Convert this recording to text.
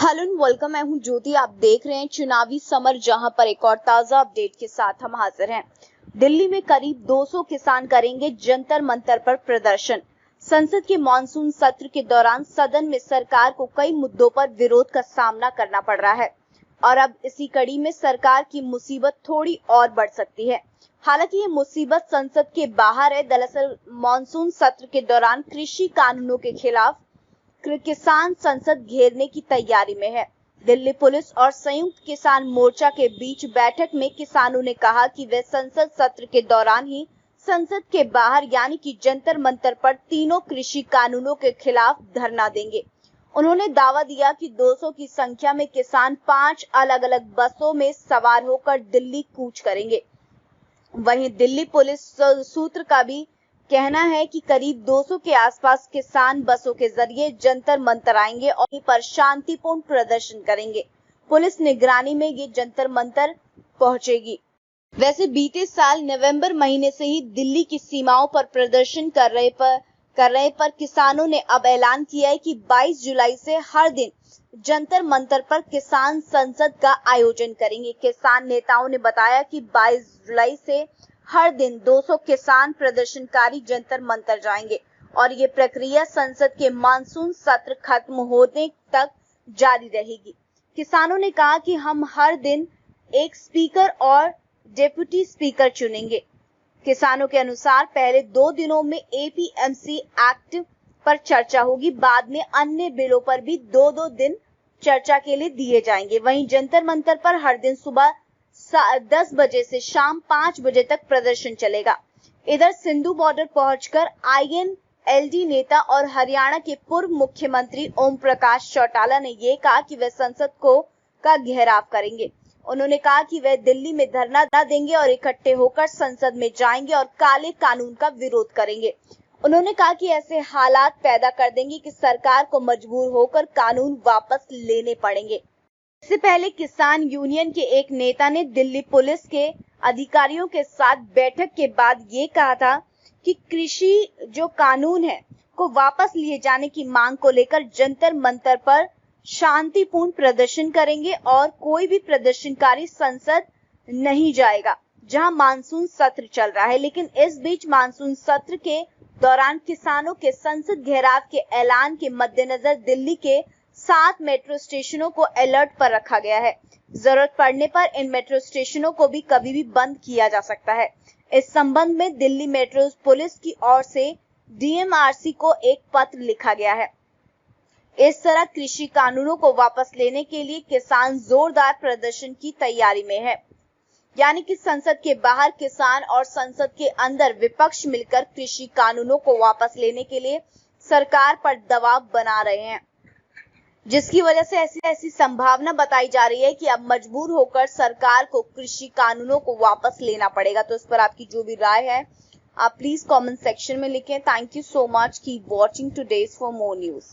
Hello welcome. मैं हूं ज्योति। आप देख रहे हैं चुनावी समर, जहां पर एक और ताजा अपडेट के साथ हम हाजिर हैं। दिल्ली में करीब 200 किसान करेंगे जंतर मंतर पर प्रदर्शन। संसद के मानसून सत्र के दौरान सदन में सरकार को कई मुद्दों पर विरोध का सामना करना पड़ रहा है और अब इसी कड़ी में सरकार की मुसीबत थोड़ी और बढ़ सकती है। हालांकि ये मुसीबत संसद के बाहर है। दरअसल मानसून सत्र के दौरान कृषि कानूनों के खिलाफ किसान संसद घेरने की तैयारी में है। दिल्ली पुलिस और संयुक्त किसान मोर्चा के बीच बैठक में किसानों ने कहा कि वे संसद सत्र के दौरान ही संसद के बाहर यानी कि जंतर मंतर पर तीनों कृषि कानूनों के खिलाफ धरना देंगे। उन्होंने दावा दिया कि 200 की संख्या में किसान 5 अलग अलग बसों में सवार होकर दिल्ली कूच करेंगे। वहीं दिल्ली पुलिस सूत्र का भी कहना है कि करीब 200 के आसपास किसान बसों के जरिए जंतर मंतर आएंगे और वहीं पर शांतिपूर्ण प्रदर्शन करेंगे। पुलिस निगरानी में ये जंतर मंतर पहुंचेगी। वैसे बीते साल नवंबर महीने से ही दिल्ली की सीमाओं पर प्रदर्शन कर रहे पर किसानों ने अब ऐलान किया है कि 22 जुलाई से हर दिन जंतर मंतर पर किसान संसद का आयोजन करेंगे। किसान नेताओं ने बताया कि 22 जुलाई से हर दिन 200 किसान प्रदर्शनकारी जंतर मंतर जाएंगे और ये प्रक्रिया संसद के मानसून सत्र खत्म होने तक जारी रहेगी। किसानों ने कहा कि हम हर दिन एक स्पीकर और डेप्यूटी स्पीकर चुनेंगे। किसानों के अनुसार पहले 2 दिनों में एपीएमसी एक्ट पर चर्चा होगी, बाद में अन्य बिलों पर भी 2-2 दिन चर्चा के लिए दिए जाएंगे। वहीं जंतर मंतर पर हर दिन सुबह 10 बजे से शाम 5 बजे तक प्रदर्शन चलेगा। इधर सिंधु बॉर्डर पहुंचकर आईएनएलडी नेता और हरियाणा के पूर्व मुख्यमंत्री ओम प्रकाश चौटाला ने ये कहा कि वे संसद का घेराव करेंगे। उन्होंने कहा कि वे दिल्ली में धरना देंगे और इकट्ठे होकर संसद में जाएंगे और काले कानून का विरोध करेंगे। उन्होंने कहा कि ऐसे हालात पैदा कर देंगे कि सरकार को मजबूर होकर कानून वापस लेने पड़ेंगे। इससे पहले किसान यूनियन के एक नेता ने दिल्ली पुलिस के अधिकारियों के साथ बैठक के बाद ये कहा था कि कृषि जो कानून है को वापस लिए जाने की मांग को लेकर जंतर मंतर पर शांतिपूर्ण प्रदर्शन करेंगे और कोई भी प्रदर्शनकारी संसद नहीं जाएगा जहां मानसून सत्र चल रहा है। लेकिन इस बीच मानसून सत्र के दौरान किसानों के संसद घेराव के ऐलान के मद्देनजर दिल्ली के 7 मेट्रो स्टेशनों को अलर्ट पर रखा गया है। जरूरत पड़ने पर इन मेट्रो स्टेशनों को भी कभी भी बंद किया जा सकता है। इस संबंध में दिल्ली मेट्रो पुलिस की ओर से डीएमआरसी को एक पत्र लिखा गया है। इस तरह कृषि कानूनों को वापस लेने के लिए किसान जोरदार प्रदर्शन की तैयारी में है, यानी कि संसद के बाहर किसान और संसद के अंदर विपक्ष मिलकर कृषि कानूनों को वापस लेने के लिए सरकार पर दबाव बना रहे हैं, जिसकी वजह से ऐसी संभावना बताई जा रही है कि अब मजबूर होकर सरकार को कृषि कानूनों को वापस लेना पड़ेगा। तो इस पर आपकी जो भी राय है आप प्लीज कमेंट सेक्शन में लिखें। Thank you so much. Keep watching today's for more news.